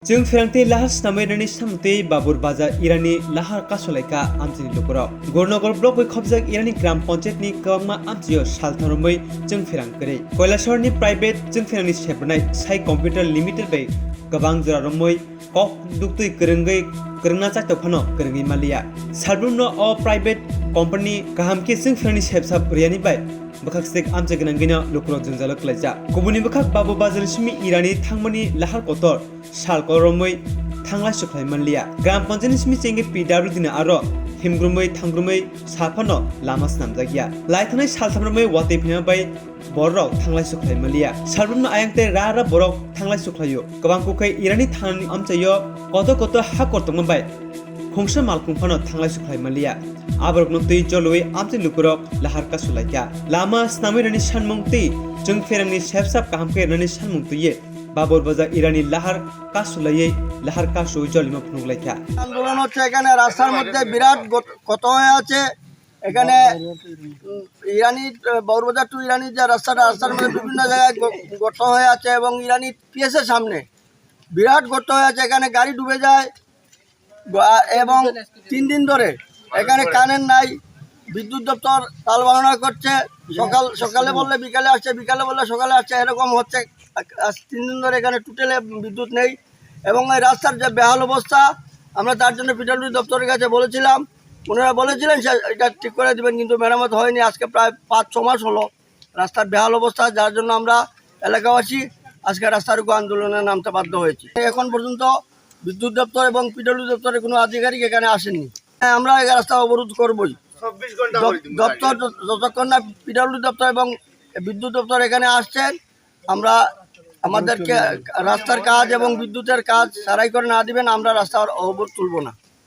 Chwngpherang Lahar Sanwi Rwnani Samte Babur Baza Irani Lahar Kasulaikha Amchini Lukura Gornogor Block bai khobjak Irani Gram Panchayat ni kwbangma amchio saltharumbai Chwngpherang kare kailasahar ni private Chwngpherang ni sebnai Sai Computer Limited bai gobang jorarumbai kok duktui kwrwngna chaktokphano kwrwngi malia salbrumno o private company kahamke Chwngpherang ni sebsap riani bai bakak sek amcha gnangina lukro jungjalo klaija kubuni bakak babu bazar simi irani thangmani lahar kotor sal koromoi thanglai suklai manlia gram panchayat simi chenge pw dina aro himgrumai thangrumai safano lama snamjagya laithanai salthamrumai wate phima bai borok thanglai suklai malia salbrumno ayangte ra borok thanglai suklayo gobang kukai irani thangni amchayo koto ha kortongma bai khongsa malkhungphano thanglai suklai malia aborokno tei joloi amche lukurok lahar Kasulaikha Lama Sanwi Rwnani sanmung tei Chwngpherang ni sebsap kahamke Rwnani sanmung tuiye babur baza irani lahar Kasulaikha lahar kasu জলিমা ফুনুগলাইখা আন্দোলন হচ্ছে এখানে রাস্তার মধ্যে বিরাট ক্ষত হয়ে আছে এখানে ইরানি Burrabazar two ইরানি যে রাস্তার মধ্যে বিভিন্ন জায়গায় গর্ত হয়ে আছে এবং ইরানি পিএসের সামনে বিরাট গর্ত হয়ে আছে এখানে গাড়ি ডুবে যায় এবং 3 দিন ধরে এখানে কারেন্ট নাই বিদ্যুৎ দপ্তর তাল বাহানা করছে সকালে বললে বিকালে আসছে বিকালে বললে সকালে আসছে এরকম হচ্ছে 3 দিন ধরে এখানে টোটালে বিদ্যুৎ নেই এবং এই রাস্তার যে বেহাল অবস্থা আমরা তার জন্য পিডব্লিউডি দপ্তরের কাছে বলেছিলাম ওনারা বলেছিলেন এটা ঠিক করে দিবেন কিন্তু মেরামত হয়নি আজকে প্রায় 5-6 মাস হলো রাস্তার বেহাল অবস্থা যার জন্য আমরা এলাকাবাসী আজকে রাস্তার উপর আন্দোলনে নামতে বাধ্য হয়েছি এখন পর্যন্ত বিদ্যুৎ দপ্তর এবং পিডব্লিউডি দপ্তরের কোনো আধিকারিক এখানে আসেননি আমরা এই রাস্তা অবরোধ করবই 24 ঘন্টা দপ্তর যতক্ষণ না পিডব্লিউডি দপ্তর এবং বিদ্যুৎ দপ্তর এখানে আসছেন আমরা আমাদেরকে রাস্তার কাজ এবং বিদ্যুতের কাজ সারাই করে না দিবেন আমরা রাস্তার অবরোধ তুলব না।